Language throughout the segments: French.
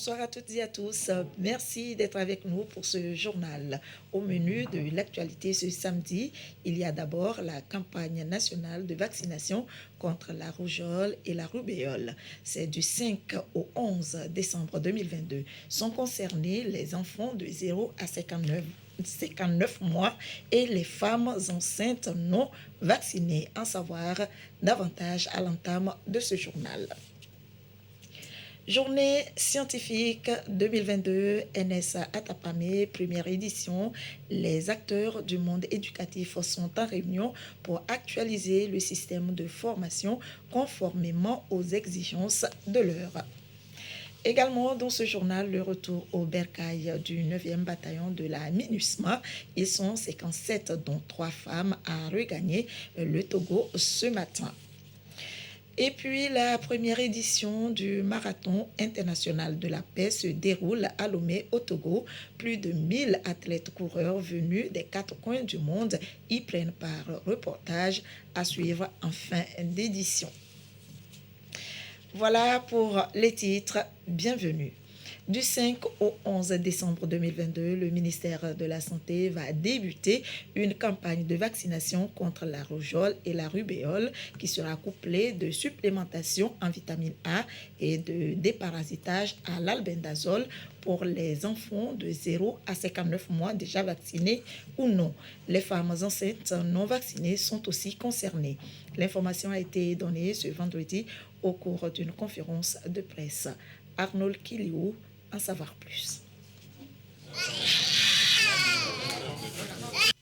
Bonsoir à toutes et à tous. Merci d'être avec nous pour ce journal. Au menu de l'actualité ce samedi, il y a d'abord la campagne nationale de vaccination contre la rougeole et la rubéole. C'est du 5 au 11 décembre 2022. Sont concernés les enfants de 0 à 59 mois et les femmes enceintes non vaccinées. En savoir davantage à l'entame de ce journal. Journée scientifique 2022, NSA Atapamé, première édition. Les acteurs du monde éducatif sont en réunion pour actualiser le système de formation conformément aux exigences de l'heure. Également dans ce journal, le retour au bercail du 9e bataillon de la MINUSMA. Ils sont 57, dont 3 femmes, à regagner le Togo ce matin. Et puis, la première édition du Marathon international de la paix se déroule à Lomé, au Togo. Plus de 1000 athlètes coureurs venus des 4 coins du monde y prennent part. Reportage à suivre en fin d'édition. Voilà pour les titres. Bienvenue. Du 5 au 11 décembre 2022, le ministère de la Santé va débuter une campagne de vaccination contre la rougeole et la rubéole qui sera couplée de supplémentation en vitamine A et de déparasitage à l'albendazole pour les enfants de 0 à 59 mois déjà vaccinés ou non. Les femmes enceintes non vaccinées sont aussi concernées. L'information a été donnée ce vendredi au cours d'une conférence de presse. Arnold Kiliou, en savoir plus.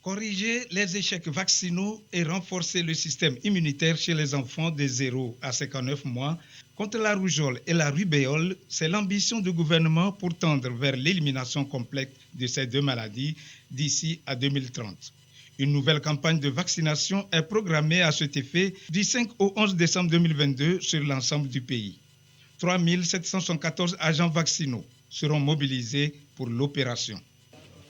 Corriger les échecs vaccinaux et renforcer le système immunitaire chez les enfants de 0 à 59 mois contre la rougeole et la rubéole, c'est l'ambition du gouvernement pour tendre vers l'élimination complète de ces 2 maladies d'ici à 2030. Une nouvelle campagne de vaccination est programmée à cet effet du 5 au 11 décembre 2022 sur l'ensemble du pays. 3 774 agents vaccinaux seront mobilisés pour l'opération.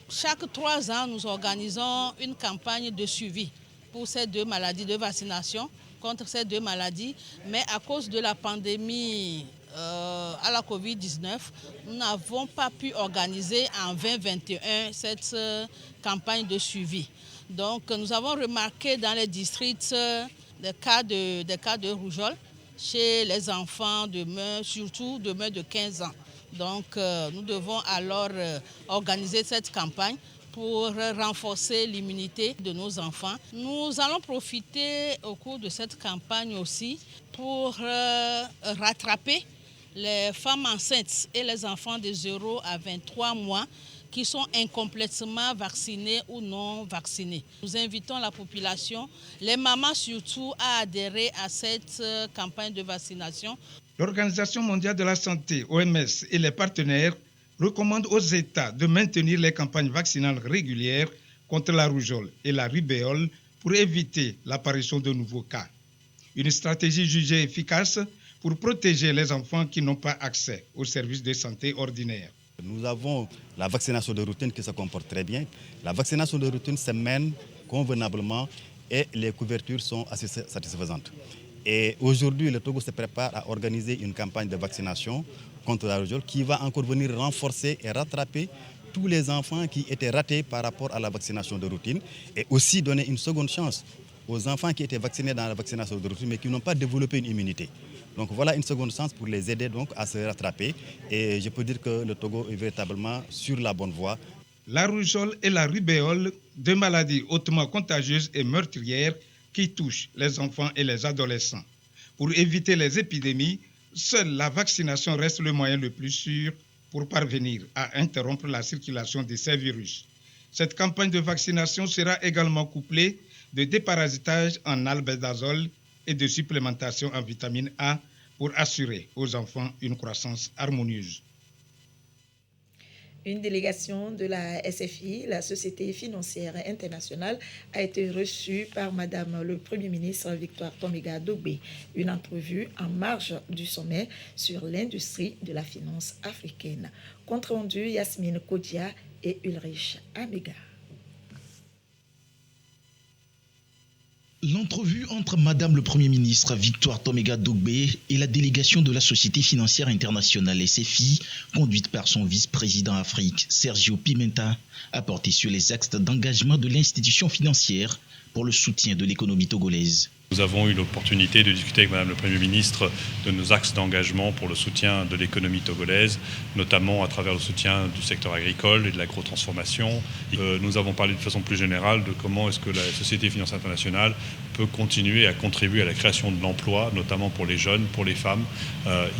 Chaque 3 ans, nous organisons une campagne de suivi pour ces 2 maladies, de vaccination contre ces 2 maladies. Mais à cause de la pandémie à la Covid-19, nous n'avons pas pu organiser en 2021 cette campagne de suivi. Donc nous avons remarqué dans les districts des cas de rougeole chez les enfants surtout de moins de 15 ans. Donc nous devons alors organiser cette campagne pour renforcer l'immunité de nos enfants. Nous allons profiter au cours de cette campagne aussi pour rattraper les femmes enceintes et les enfants de 0 à 23 mois qui sont incomplètement vaccinés ou non vaccinés. Nous invitons la population, les mamans surtout, à adhérer à cette campagne de vaccination. L'Organisation mondiale de la santé, OMS, et les partenaires recommandent aux États de maintenir les campagnes vaccinales régulières contre la rougeole et la rubéole pour éviter l'apparition de nouveaux cas. Une stratégie jugée efficace pour protéger les enfants qui n'ont pas accès aux services de santé ordinaires. Nous avons la vaccination de routine qui se comporte très bien. La vaccination de routine se mène convenablement et les couvertures sont assez satisfaisantes. Et aujourd'hui, le Togo se prépare à organiser une campagne de vaccination contre la rougeole qui va encore venir renforcer et rattraper tous les enfants qui étaient ratés par rapport à la vaccination de routine et aussi donner une seconde chance aux enfants qui étaient vaccinés dans la vaccination de routine mais qui n'ont pas développé une immunité. Donc voilà une seconde chance pour les aider donc à se rattraper et je peux dire que le Togo est véritablement sur la bonne voie. La rougeole et la rubéole, 2 maladies hautement contagieuses et meurtrières qui touchent les enfants et les adolescents. Pour éviter les épidémies, seule la vaccination reste le moyen le plus sûr pour parvenir à interrompre la circulation de ces virus. Cette campagne de vaccination sera également couplée de déparasitage en albendazole et de supplémentation en vitamine A pour assurer aux enfants une croissance harmonieuse. Une délégation de la SFI, la Société financière internationale, a été reçue par Madame le Premier ministre Victoire Tomiga Dogbe. Une entrevue en marge du sommet sur l'industrie de la finance africaine. Compte rendu Yasmine Kodia et Ulrich Amiga. L'entrevue entre Madame le Premier ministre Victoire Toméga Dogbé et la délégation de la Société financière internationale SFI, conduite par son vice-président Afrique Sergio Pimenta, a porté sur les axes d'engagement de l'institution financière pour le soutien de l'économie togolaise. Nous avons eu l'opportunité de discuter avec Madame le Premier ministre de nos axes d'engagement pour le soutien de l'économie togolaise, notamment à travers le soutien du secteur agricole et de l'agrotransformation. Nous avons parlé de façon plus générale de comment est-ce que la Société financière internationale peut continuer à contribuer à la création de l'emploi, notamment pour les jeunes, pour les femmes,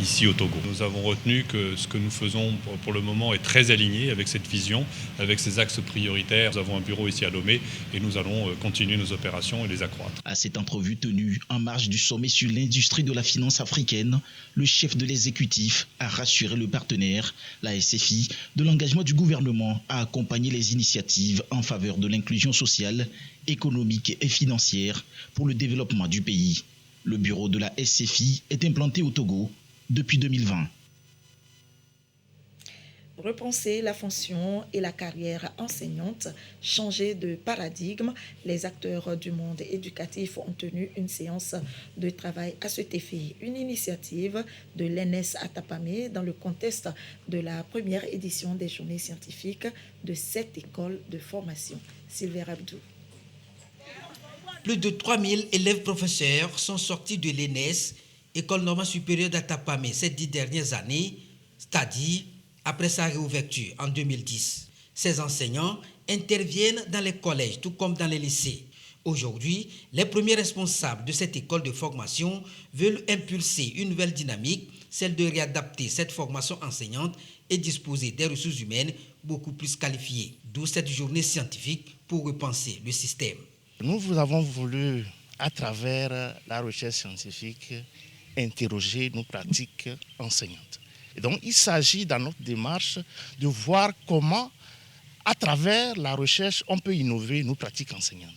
ici au Togo. Nous avons retenu que ce que nous faisons pour le moment est très aligné avec cette vision, avec ces axes prioritaires. Nous avons un bureau ici à Lomé et nous allons continuer nos opérations et les accroître. À cette entrevue tenue en marge du sommet sur l'industrie de la finance africaine, le chef de l'exécutif a rassuré le partenaire, la SFI, de l'engagement du gouvernement à accompagner les initiatives en faveur de l'inclusion sociale, économique et financière pour le développement du pays. Le bureau de la SFI est implanté au Togo depuis 2020. Repenser la fonction et la carrière enseignante, changer de paradigme. Les acteurs du monde éducatif ont tenu une séance de travail à cet effet. Une initiative de l'ENS Atapamé dans le contexte de la première édition des journées scientifiques de cette école de formation. Sylvain Abdou. Plus de 3000 élèves professeurs sont sortis de l'ENS, École normale supérieure d'Atapamé, ces 10 dernières années, c'est-à-dire après sa réouverture en 2010. Ces enseignants interviennent dans les collèges tout comme dans les lycées. Aujourd'hui, les premiers responsables de cette école de formation veulent impulser une nouvelle dynamique, celle de réadapter cette formation enseignante et disposer des ressources humaines beaucoup plus qualifiées. D'où cette journée scientifique pour repenser le système. Nous avons voulu, à travers la recherche scientifique, interroger nos pratiques enseignantes. Et donc, il s'agit dans notre démarche de voir comment, à travers la recherche, on peut innover nos pratiques enseignantes.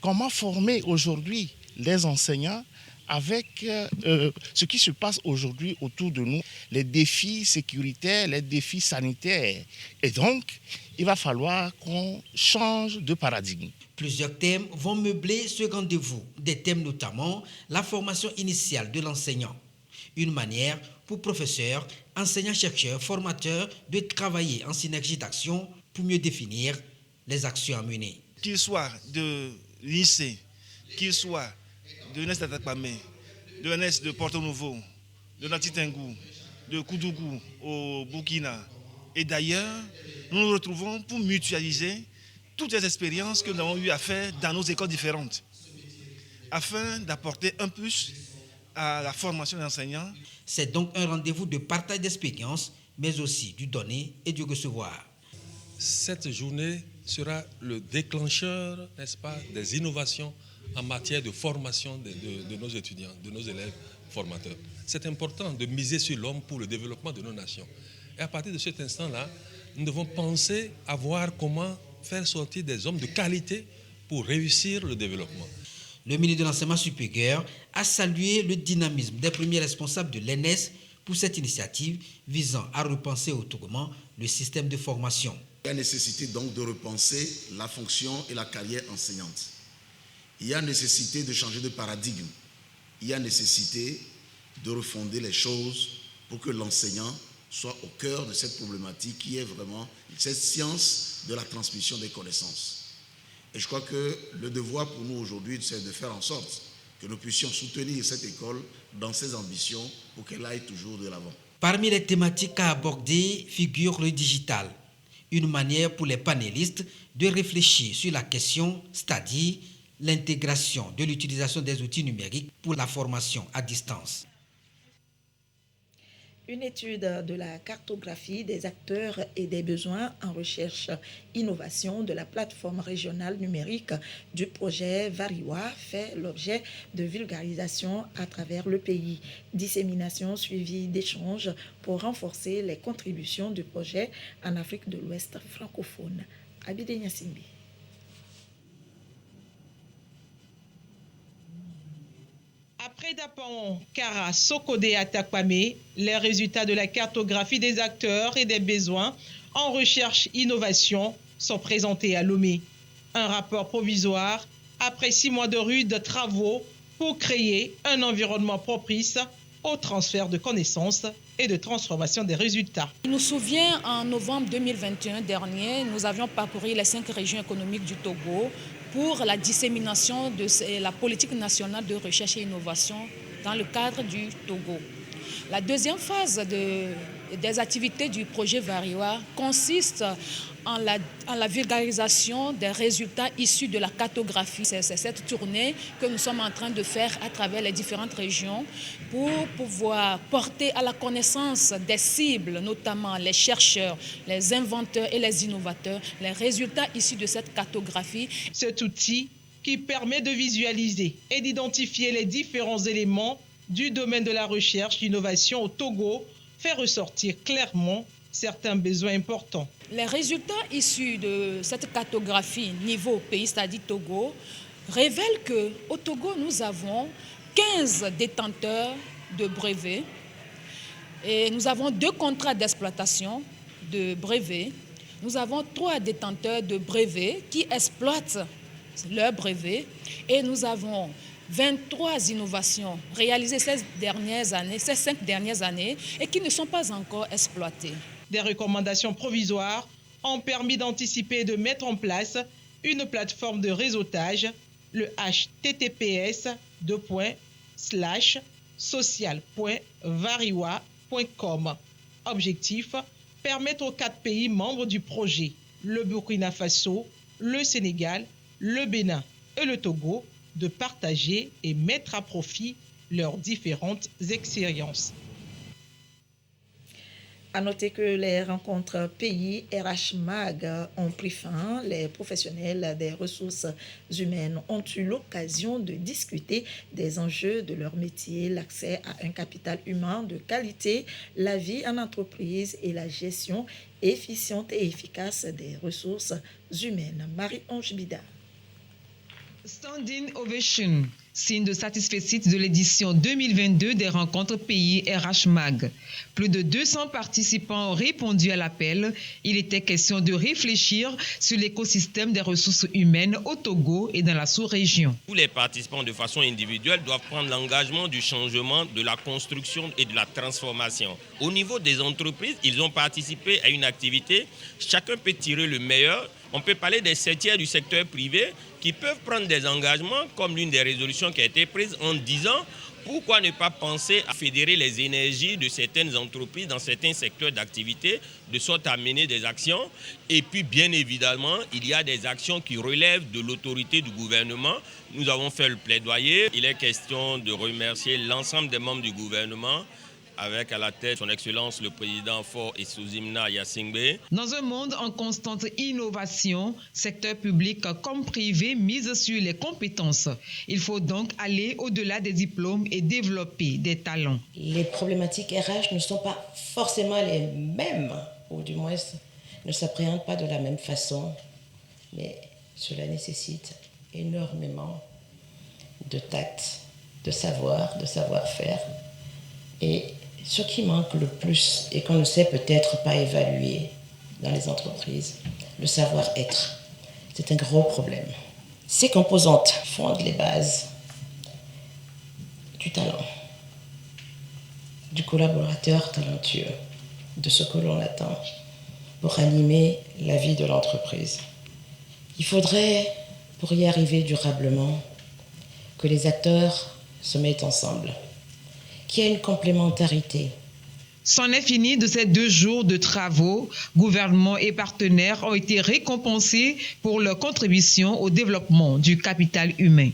Comment former aujourd'hui les enseignants avec ce qui se passe aujourd'hui autour de nous, les défis sécuritaires, les défis sanitaires. Et donc, il va falloir qu'on change de paradigme. Plusieurs thèmes vont meubler ce rendez-vous. Des thèmes notamment la formation initiale de l'enseignant. Une manière pour professeurs, enseignants-chercheurs, formateurs de travailler en synergie d'action pour mieux définir les actions à mener. Qu'il soit de lycée, qu'il soit de l'ENS d'Atapamé, de l'ENS de Porto Novo, de Latitengu, de Koudougou au Burkina. Et d'ailleurs, nous nous retrouvons pour mutualiser toutes les expériences que nous avons eu à faire dans nos écoles différentes, afin d'apporter un plus à la formation des enseignants. C'est donc un rendez-vous de partage d'expériences, mais aussi du donner et du recevoir. Cette journée sera le déclencheur, n'est-ce pas, des innovations en matière de formation de nos étudiants, de nos élèves formateurs. C'est important de miser sur l'homme pour le développement de nos nations. Et à partir de cet instant-là, nous devons penser à voir comment faire sortir des hommes de qualité pour réussir le développement. Le ministre de l'Enseignement supérieur a salué le dynamisme des premiers responsables de l'ENS pour cette initiative visant à repenser autrement le système de formation. Il y a nécessité donc de repenser la fonction et la carrière enseignante. Il y a nécessité de changer de paradigme. Il y a nécessité de refonder les choses pour que l'enseignant soit au cœur de cette problématique qui est vraiment cette science de la transmission des connaissances. Et je crois que le devoir pour nous aujourd'hui, c'est de faire en sorte que nous puissions soutenir cette école dans ses ambitions pour qu'elle aille toujours de l'avant. Parmi les thématiques à aborder figure le digital, une manière pour les panélistes de réfléchir sur la question, c'est-à-dire l'intégration de l'utilisation des outils numériques pour la formation à distance. Une étude de la cartographie des acteurs et des besoins en recherche-innovation de la plateforme régionale numérique du projet Variwa fait l'objet de vulgarisation à travers le pays. Dissémination suivie d'échanges pour renforcer les contributions du projet en Afrique de l'Ouest francophone. Abidé Nyassimbi. Après Dapaon, Kara, Sokode et Atapamé, les résultats de la cartographie des acteurs et des besoins en recherche-innovation sont présentés à Lomé. Un rapport provisoire après 6 mois de rudes travaux pour créer un environnement propice au transfert de connaissances et de transformation des résultats. Je me souviens, en novembre 2021 dernier, nous avions parcouru les 5 régions économiques du Togo pour la dissémination de la politique nationale de recherche et innovation dans le cadre du Togo. La deuxième phase des activités du projet Variwa consiste en la vulgarisation des résultats issus de la cartographie. C'est cette tournée que nous sommes en train de faire à travers les différentes régions pour pouvoir porter à la connaissance des cibles, notamment les chercheurs, les inventeurs et les innovateurs, les résultats issus de cette cartographie. Cet outil qui permet de visualiser et d'identifier les différents éléments du domaine de la recherche, l'innovation au Togo, fait ressortir clairement certains besoins importants. Les résultats issus de cette cartographie niveau pays, c'est-à-dire Togo, révèlent qu'au Togo, nous avons 15 détenteurs de brevets et nous avons 2 contrats d'exploitation de brevets. Nous avons 3 détenteurs de brevets qui exploitent leurs brevets et nous avons 23 innovations réalisées ces 5 dernières années et qui ne sont pas encore exploitées. Des recommandations provisoires ont permis d'anticiper et de mettre en place une plateforme de réseautage, le https://social.variwa.com. Objectif, permettre aux 4 pays membres du projet, le Burkina Faso, le Sénégal, le Bénin et le Togo, de partager et mettre à profit leurs différentes expériences. À noter que les rencontres pays RH-MAG ont pris fin. Les professionnels des ressources humaines ont eu l'occasion de discuter des enjeux de leur métier, l'accès à un capital humain de qualité, la vie en entreprise et la gestion efficiente et efficace des ressources humaines. Marie-Ange Bida. Standing Ovation, signe de satisfaction de l'édition 2022 des rencontres pays RH-MAG. Plus de 200 participants ont répondu à l'appel. Il était question de réfléchir sur l'écosystème des ressources humaines au Togo et dans la sous-région. Tous les participants de façon individuelle doivent prendre l'engagement du changement, de la construction et de la transformation. Au niveau des entreprises, ils ont participé à une activité. Chacun peut tirer le meilleur. On peut parler des secteurs du secteur privé qui peuvent prendre des engagements comme l'une des résolutions qui a été prise en disant pourquoi ne pas penser à fédérer les énergies de certaines entreprises dans certains secteurs d'activité de sorte à mener des actions. Et puis bien évidemment, il y a des actions qui relèvent de l'autorité du gouvernement. Nous avons fait le plaidoyer. Il est question de remercier l'ensemble des membres du gouvernement avec à la tête son Excellence le Président Faure Essouzimna Yassingbe. Dans un monde en constante innovation, secteur public comme privé mise sur les compétences. Il faut donc aller au-delà des diplômes et développer des talents. Les problématiques RH ne sont pas forcément les mêmes, ou du moins ne s'appréhendent pas de la même façon, mais cela nécessite énormément de tact, de savoir-faire. Et ce qui manque le plus et qu'on ne sait peut-être pas évaluer dans les entreprises, le savoir-être. C'est un gros problème. Ces composantes fondent les bases du talent, du collaborateur talentueux, de ce que l'on attend pour animer la vie de l'entreprise. Il faudrait, pour y arriver durablement, que les acteurs se mettent ensemble, qu'il y ait une complémentarité. C'en est fini de ces 2 jours de travaux. Gouvernement et partenaires ont été récompensés pour leur contribution au développement du capital humain.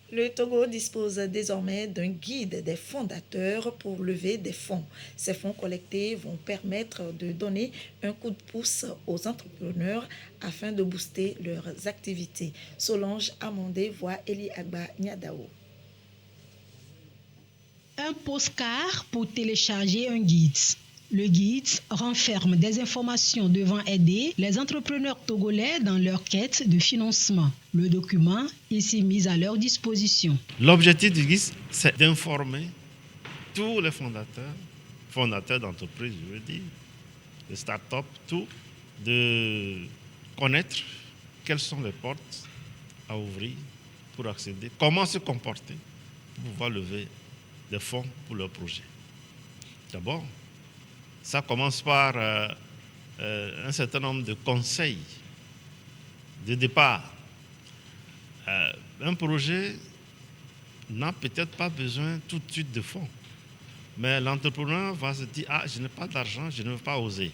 Le Togo dispose désormais d'un guide des fondateurs pour lever des fonds. Ces fonds collectés vont permettre de donner un coup de pouce aux entrepreneurs afin de booster leurs activités. Solange Amandé voit Eli Agba Nyadao. Un postcard pour télécharger un guide. Le guide renferme des informations devant aider les entrepreneurs togolais dans leur quête de financement. Le document est ici mis à leur disposition. L'objectif du guide, c'est d'informer tous les fondateurs d'entreprises, je veux dire, de start-up, tout, de connaître quelles sont les portes à ouvrir pour accéder, comment se comporter pour pouvoir lever des fonds pour leur projet. D'abord, ça commence par un certain nombre de conseils de départ. Un projet n'a peut-être pas besoin tout de suite de fonds, mais l'entrepreneur va se dire « Ah, je n'ai pas d'argent, je ne veux pas oser ».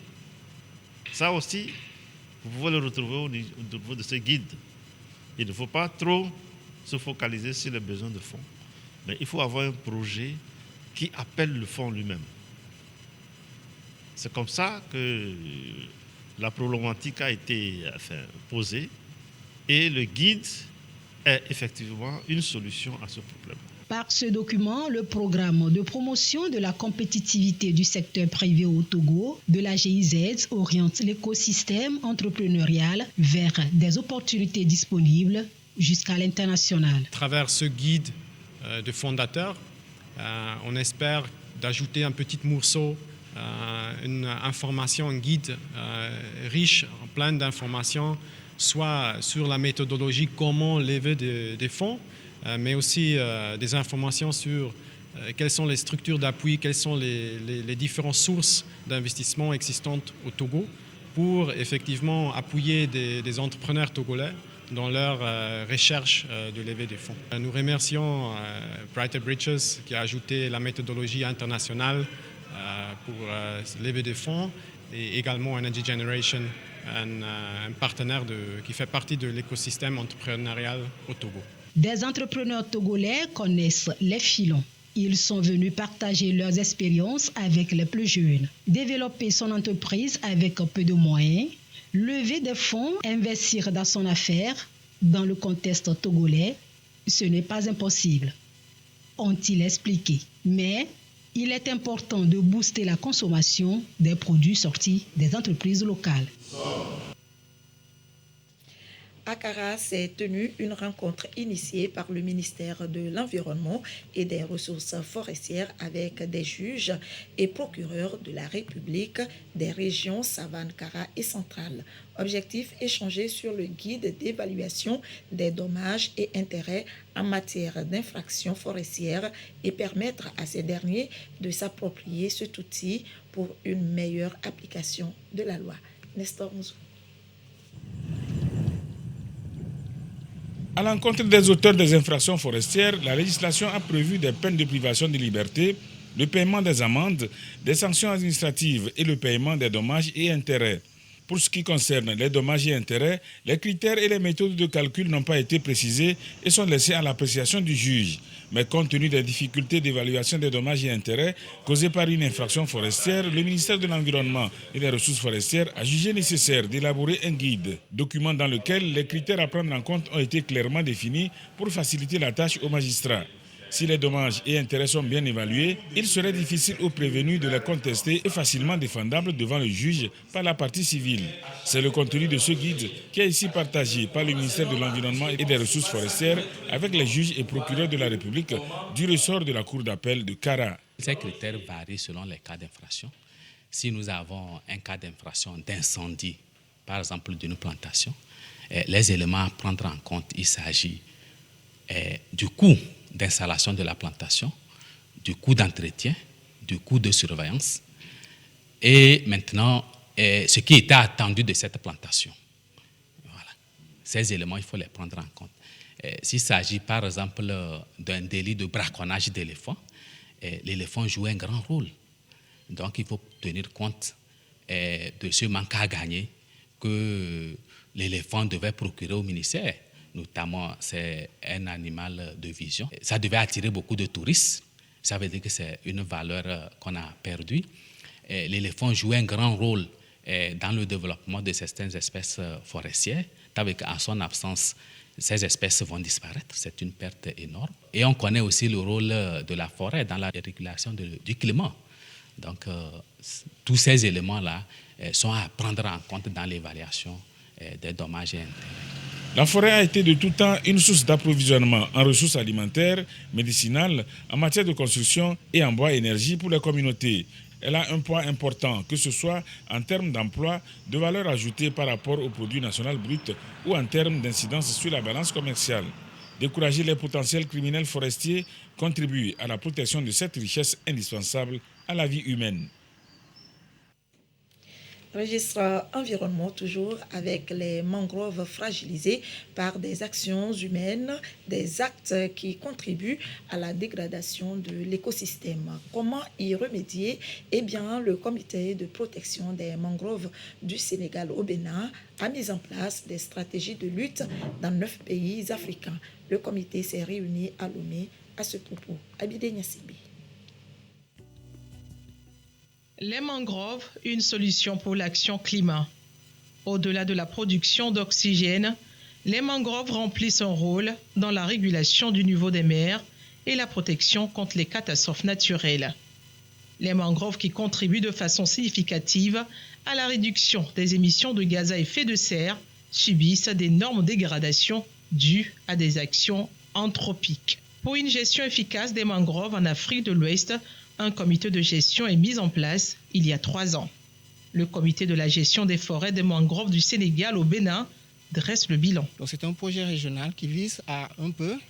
Ça aussi, vous pouvez le retrouver au niveau de ce guide. Il ne faut pas trop se focaliser sur les besoins de fonds, mais il faut avoir un projet qui appelle le fonds lui-même. C'est comme ça que la problématique a été posée et le guide est effectivement une solution à ce problème. Par ce document, le programme de promotion de la compétitivité du secteur privé au Togo de la GIZ oriente l'écosystème entrepreneurial vers des opportunités disponibles jusqu'à l'international. À travers ce guide de fondateur, on espère d'ajouter un petit morceau, une information, un guide riche, plein d'informations, soit sur la méthodologie, comment lever des fonds, mais aussi des informations sur quelles sont les structures d'appui, quelles sont les différentes sources d'investissement existantes au Togo pour effectivement appuyer des entrepreneurs togolais dans leur recherche de lever des fonds. Nous remercions Brighter Bridges qui a ajouté la méthodologie internationale pour lever des fonds et également Energy Generation, un partenaire qui fait partie de l'écosystème entrepreneurial au Togo. Des entrepreneurs togolais connaissent les filons. Ils sont venus partager leurs expériences avec les plus jeunes, développer son entreprise avec peu de moyens, lever des fonds, investir dans son affaire. Dans le contexte togolais, ce n'est pas impossible, ont-ils expliqué. Mais il est important de booster la consommation des produits sortis des entreprises locales. À Kara s'est tenue une rencontre initiée par le ministère de l'Environnement et des Ressources forestières avec des juges et procureurs de la République des régions Savane, Kara et Centrale. Objectif, échanger sur le guide d'évaluation des dommages et intérêts en matière d'infractions forestières et permettre à ces derniers de s'approprier cet outil pour une meilleure application de la loi. Nestor Mouzou. À l'encontre des auteurs des infractions forestières, la législation a prévu des peines de privation de liberté, le paiement des amendes, des sanctions administratives et le paiement des dommages et intérêts. Pour ce qui concerne les dommages et intérêts, les critères et les méthodes de calcul n'ont pas été précisés et sont laissés à l'appréciation du juge. Mais compte tenu des difficultés d'évaluation des dommages et intérêts causés par une infraction forestière, le ministère de l'Environnement et des Ressources forestières a jugé nécessaire d'élaborer un guide, document dans lequel les critères à prendre en compte ont été clairement définis pour faciliter la tâche aux magistrats. Si les dommages et intérêts sont bien évalués, il serait difficile aux prévenus de les contester et facilement défendables devant le juge par la partie civile. C'est le contenu de ce guide qui est ici partagé par le ministère de l'Environnement et des Ressources forestières avec les juges et procureurs de la République du ressort de la Cour d'appel de Kara. Ces critères varient selon les cas d'infraction. Si nous avons un cas d'infraction d'incendie, par exemple d'une plantation, les éléments à prendre en compte, il s'agit du coût d'installation de la plantation, du coût d'entretien, du coût de surveillance et maintenant ce qui était attendu de cette plantation. Voilà. Ces éléments, il faut les prendre en compte. S'il s'agit par exemple d'un délit de braconnage d'éléphants, l'éléphant joue un grand rôle. Donc il faut tenir compte de ce manque à gagner que l'éléphant devait procurer au ministère. Notamment, c'est un animal de vision. Ça devait attirer beaucoup de touristes. Ça veut dire que c'est une valeur qu'on a perdue. L'éléphant joue un grand rôle dans le développement de certaines espèces forestières. Avec en son absence, ces espèces vont disparaître. C'est une perte énorme. Et on connaît aussi le rôle de la forêt dans la régulation du climat. Donc, tous ces éléments-là sont à prendre en compte dans l'évaluation des dommages et intérêts. La forêt a été de tout temps une source d'approvisionnement en ressources alimentaires, médicinales, en matière de construction et en bois énergie pour les communautés. Elle a un poids important, que ce soit en termes d'emploi, de valeur ajoutée par rapport au produit national brut ou en termes d'incidence sur la balance commerciale. Décourager les potentiels criminels forestiers contribue à la protection de cette richesse indispensable à la vie humaine. Registre environnement toujours avec les mangroves fragilisées par des actions humaines, des actes qui contribuent à la dégradation de l'écosystème. Comment y remédier? Eh bien, le comité de protection des mangroves du Sénégal au Bénin a mis en place des stratégies de lutte dans 9 pays africains. Le comité s'est réuni à Lomé à ce propos. Abidé Niassibi. Les mangroves, une solution pour l'action climat. Au-delà de la production d'oxygène, les mangroves remplissent un rôle dans la régulation du niveau des mers et la protection contre les catastrophes naturelles. Les mangroves qui contribuent de façon significative à la réduction des émissions de gaz à effet de serre subissent d'énormes dégradations dues à des actions anthropiques. Pour une gestion efficace des mangroves en Afrique de l'Ouest, un comité de gestion est mis en place il y a 3 ans. Le comité de la gestion des forêts des mangroves du Sénégal au Bénin dresse le bilan. C'est un projet régional qui vise à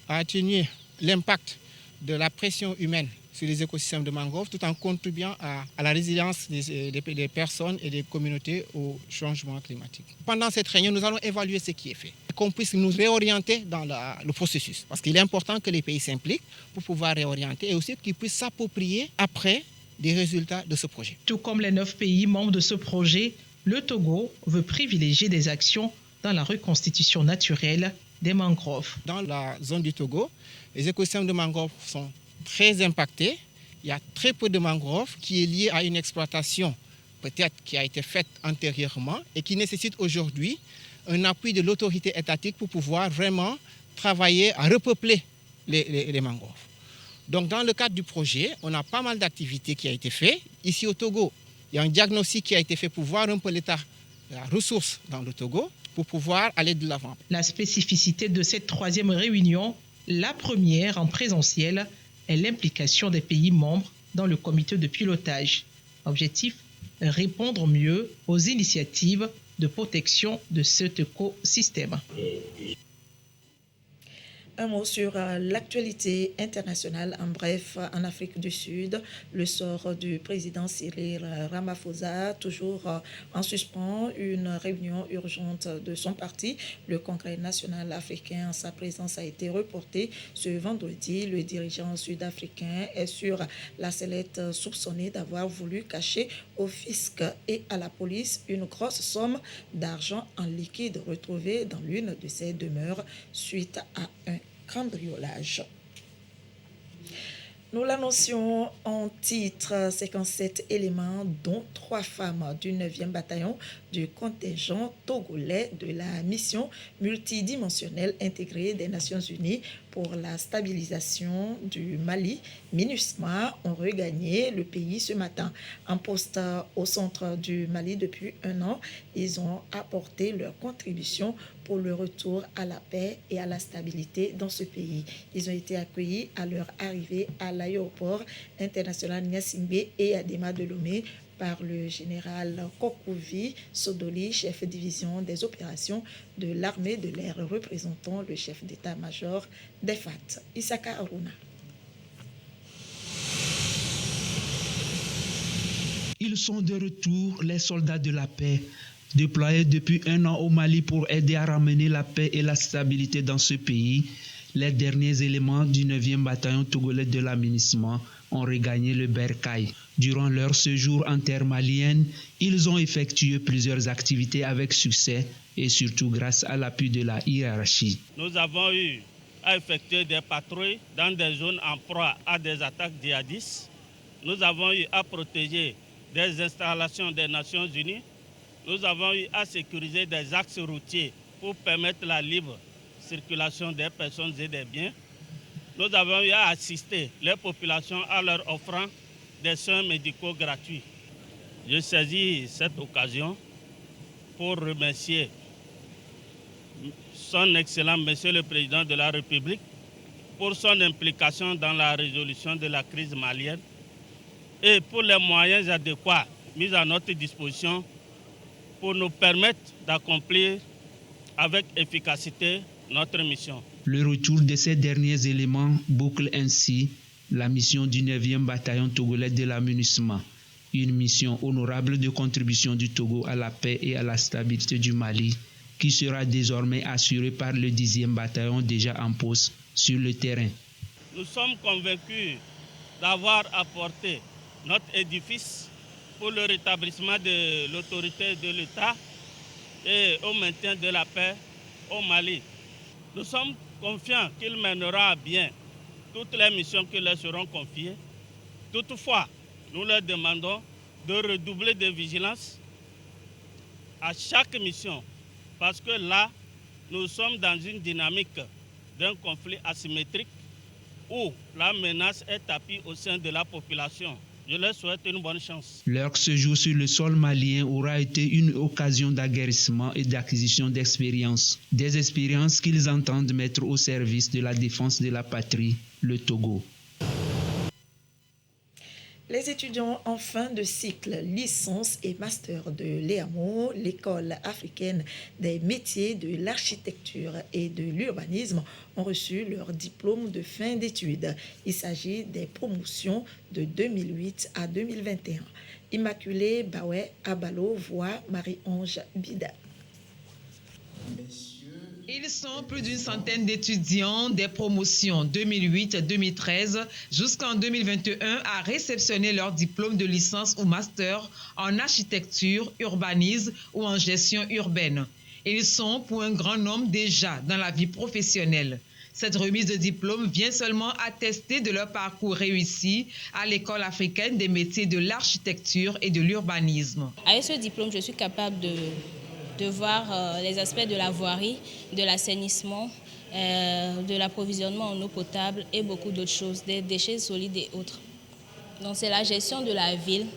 atténuer l'impact de la pression humaine sur les écosystèmes de mangroves tout en contribuant à la résilience des personnes et des communautés au changement climatique. Pendant cette réunion, nous allons évaluer ce qui est fait, qu'on puisse nous réorienter dans le processus. Parce qu'il est important que les pays s'impliquent pour pouvoir réorienter et aussi qu'ils puissent s'approprier après des résultats de ce projet. Tout comme les 9 pays membres de ce projet, le Togo veut privilégier des actions dans la reconstitution naturelle des mangroves. Dans la zone du Togo, les écosystèmes de mangroves sont très impactés. Il y a très peu de mangroves qui est liée à une exploitation peut-être qui a été faite antérieurement et qui nécessite aujourd'hui un appui de l'autorité étatique pour pouvoir vraiment travailler à repeupler les mangroves. Donc dans le cadre du projet, on a pas mal d'activités qui ont été faites. Ici au Togo, il y a un diagnostic qui a été fait pour voir un peu l'état de la ressource dans le Togo pour pouvoir aller de l'avant. La spécificité de cette 3e réunion, la première en présentiel, est l'implication des pays membres dans le comité de pilotage. Objectif, répondre mieux aux initiatives de protection de cet écosystème. Un mot sur l'actualité internationale. En bref, en Afrique du Sud, le sort du président Cyril Ramaphosa, toujours en suspens, une réunion urgente de son parti, le Congrès national africain, en sa présence a été reportée ce vendredi. Le dirigeant sud-africain est sur la sellette soupçonné d'avoir voulu cacher au fisc et à la police une grosse somme d'argent en liquide retrouvée dans l'une de ses demeures suite à un cambriolage. Nous l'annoncions en titre, 57 éléments, dont 3 femmes du 9e bataillon du contingent togolais de la mission multidimensionnelle intégrée des Nations Unies pour la stabilisation du Mali, MINUSMA, ont regagné le pays ce matin. En poste au centre du Mali depuis 1 an, ils ont apporté leur contribution pour le retour à la paix et à la stabilité dans ce pays. Ils ont été accueillis à leur arrivée à l'aéroport international Niassingbe et à Dema de Lomé par le général Kokouvi Sodoli, chef division des opérations de l'armée de l'air, représentant le chef d'état-major des FAT, Isaka Aruna. Ils sont de retour, les soldats de la paix, déployés depuis 1 an au Mali pour aider à ramener la paix et la stabilité dans ce pays. Les derniers éléments du 9e bataillon togolais de la MINUSMA ont regagné le Bercail. Durant leur séjour en terre malienne, ils ont effectué plusieurs activités avec succès et surtout grâce à l'appui de la hiérarchie. Nous avons eu à effectuer des patrouilles dans des zones en proie à des attaques djihadistes. Nous avons eu à protéger des installations des Nations Unies. Nous avons eu à sécuriser des axes routiers pour permettre la libre circulation des personnes et des biens. Nous avons eu à assister les populations à leur offrant des soins médicaux gratuits. Je saisis cette occasion pour remercier son Excellent Monsieur le Président de la République pour son implication dans la résolution de la crise malienne et pour les moyens adéquats mis à notre disposition pour nous permettre d'accomplir avec efficacité notre mission. Le retour de ces derniers éléments boucle ainsi la mission du 9e bataillon togolais de la MINUSMA, une mission honorable de contribution du Togo à la paix et à la stabilité du Mali, qui sera désormais assurée par le 10e bataillon déjà en poste sur le terrain. Nous sommes convaincus d'avoir apporté notre édifice pour le rétablissement de l'autorité de l'État et au maintien de la paix au Mali. Nous sommes confiants qu'il mènera à bien toutes les missions qui leur seront confiées. Toutefois, nous leur demandons de redoubler de vigilance à chaque mission, parce que là, nous sommes dans une dynamique d'un conflit asymétrique où la menace est tapie au sein de la population. Je leur souhaite une bonne chance. Leur séjour sur le sol malien aura été une occasion d'aguerrissement et d'acquisition d'expériences. Des expériences qu'ils entendent mettre au service de la défense de la patrie, le Togo. Les étudiants en fin de cycle, licence et master de l'EAMO, l'école africaine des métiers de l'architecture et de l'urbanisme, ont reçu leur diplôme de fin d'études. Il s'agit des promotions de 2008 à 2021. Immaculée Bawé Abalo voit Marie-Ange Bida. Ils sont plus d'une centaine d'étudiants des promotions 2008-2013 jusqu'en 2021 à réceptionner leur diplôme de licence ou master en architecture, urbanisme ou en gestion urbaine. Ils sont pour un grand nombre déjà dans la vie professionnelle. Cette remise de diplôme vient seulement attester de leur parcours réussi à l'école africaine des métiers de l'architecture et de l'urbanisme. Avec ce diplôme, je suis capable de voir les aspects de la voirie, de l'assainissement, de l'approvisionnement en eau potable et beaucoup d'autres choses, des déchets solides et autres. Donc c'est la gestion de la ville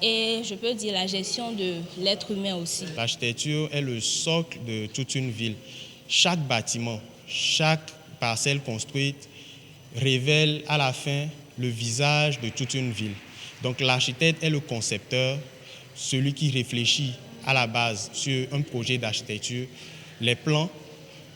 et je peux dire la gestion de l'être humain aussi. L'architecture est le socle de toute une ville. Chaque bâtiment, chaque parcelle construite révèle à la fin le visage de toute une ville. Donc l'architecte est le concepteur, celui qui réfléchit à la base sur un projet d'architecture, les plans,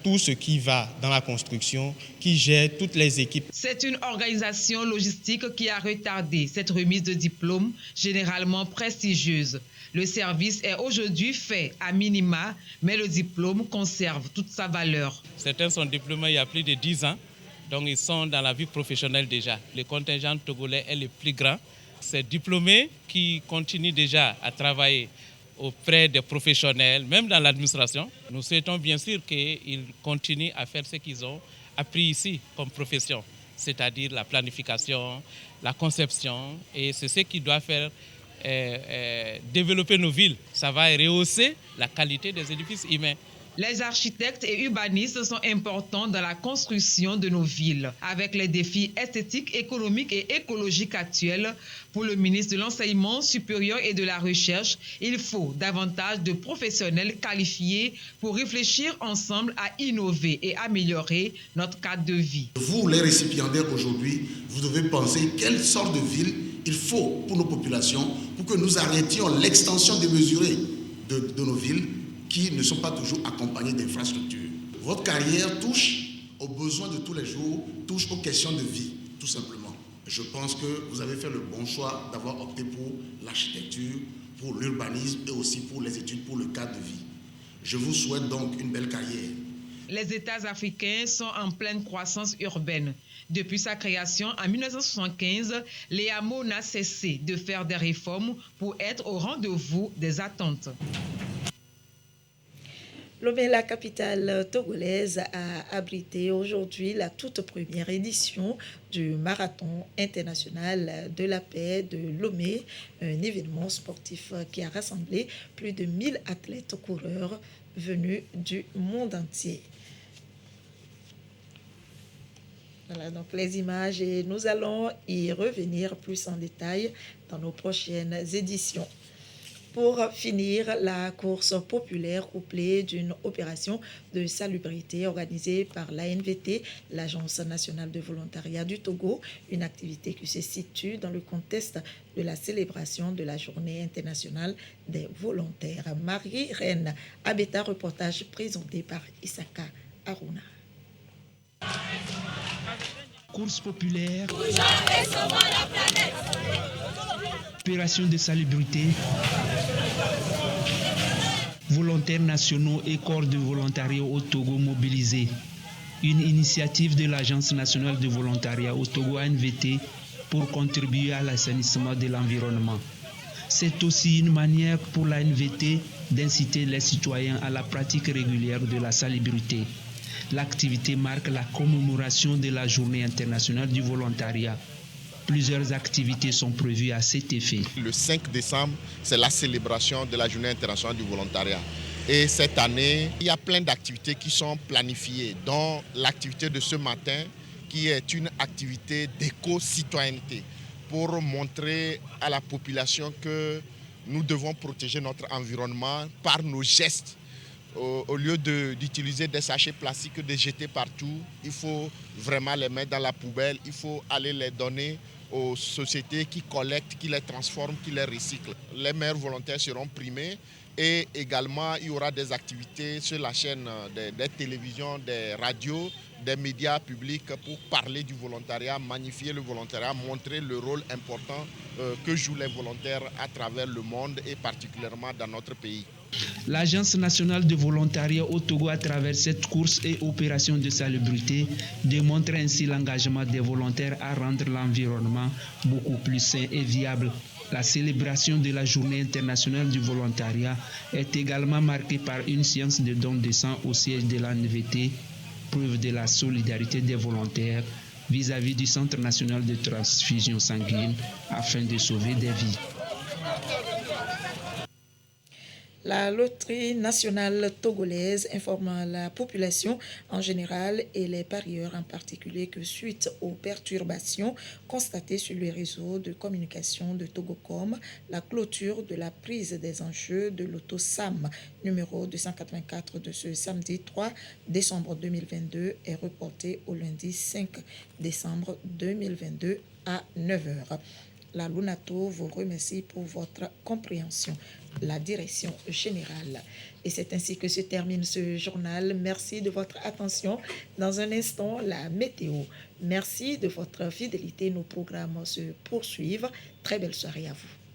tout ce qui va dans la construction, qui gère toutes les équipes. C'est une organisation logistique qui a retardé cette remise de diplôme, généralement prestigieuse. Le service est aujourd'hui fait à minima, mais le diplôme conserve toute sa valeur. Certains sont diplômés il y a plus de 10 ans, donc ils sont dans la vie professionnelle déjà. Le contingent togolais est le plus grand. Ces diplômés qui continuent déjà à travailler auprès des professionnels, même dans l'administration. Nous souhaitons bien sûr qu'ils continuent à faire ce qu'ils ont appris ici comme profession, c'est-à-dire la planification, la conception, et c'est ce qui doit faire développer nos villes. Ça va rehausser la qualité des édifices humains. Les architectes et urbanistes sont importants dans la construction de nos villes. Avec les défis esthétiques, économiques et écologiques actuels, pour le ministre de l'Enseignement supérieur et de la Recherche, il faut davantage de professionnels qualifiés pour réfléchir ensemble à innover et améliorer notre cadre de vie. Vous, les récipiendaires aujourd'hui, vous devez penser quelle sorte de ville il faut pour nos populations pour que nous arrêtions l'extension démesurée de nos villes qui ne sont pas toujours accompagnés d'infrastructures. Votre carrière touche aux besoins de tous les jours, touche aux questions de vie, tout simplement. Je pense que vous avez fait le bon choix d'avoir opté pour l'architecture, pour l'urbanisme et aussi pour les études, pour le cadre de vie. Je vous souhaite donc une belle carrière. Les États africains sont en pleine croissance urbaine. Depuis sa création en 1975, l'EAMO n'a cessé de faire des réformes pour être au rendez-vous des attentes. Lomé, la capitale togolaise, a abrité aujourd'hui la toute première édition du Marathon international de la paix de Lomé, un événement sportif qui a rassemblé plus de 1000 athlètes coureurs venus du monde entier. Voilà donc les images et nous allons y revenir plus en détail dans nos prochaines éditions. Pour finir, la course populaire couplée d'une opération de salubrité organisée par l'ANVT, l'Agence nationale de volontariat du Togo, une activité qui se situe dans le contexte de la célébration de la Journée internationale des volontaires. Marie-Reine Abeta, reportage présenté par Isaka Aruna. Course populaire, opération de salubrité, volontaires nationaux et corps de volontariat au Togo mobilisés. Une initiative de l'Agence nationale de volontariat au Togo ANVT pour contribuer à l'assainissement de l'environnement. C'est aussi une manière pour l'ANVT d'inciter les citoyens à la pratique régulière de la salubrité. L'activité marque la commémoration de la Journée internationale du volontariat. Plusieurs activités sont prévues à cet effet. Le 5 décembre, c'est la célébration de la Journée internationale du volontariat. Et cette année, il y a plein d'activités qui sont planifiées, dont l'activité de ce matin, qui est une activité d'éco-citoyenneté, pour montrer à la population que nous devons protéger notre environnement par nos gestes. Au lieu d'utiliser des sachets plastiques, de jeter partout, il faut vraiment les mettre dans la poubelle, il faut aller les donner aux sociétés qui collectent, qui les transforment, qui les recyclent. Les meilleurs volontaires seront primés et également il y aura des activités sur la chaîne des télévisions, des radios, des médias publics pour parler du volontariat, magnifier le volontariat, montrer le rôle important que jouent les volontaires à travers le monde et particulièrement dans notre pays. L'Agence nationale de volontariat au Togo, à travers cette course et opération de salubrité, démontre ainsi l'engagement des volontaires à rendre l'environnement beaucoup plus sain et viable. La célébration de la Journée internationale du volontariat est également marquée par une séance de don de sang au siège de l'ANVT, preuve de la solidarité des volontaires vis-à-vis du Centre national de transfusion sanguine afin de sauver des vies. La loterie nationale togolaise informe la population en général et les parieurs en particulier que suite aux perturbations constatées sur les réseaux de communication de Togocom, la clôture de la prise des enjeux de l'auto-SAM numéro 284 de ce samedi 3 décembre 2022 est reportée au lundi 5 décembre 2022 à 9h. La Lunato vous remercie pour votre compréhension, la direction générale. Et c'est ainsi que se termine ce journal. Merci de votre attention. Dans un instant, la météo. Merci de votre fidélité. Nos programmes se poursuivent. Très belle soirée à vous.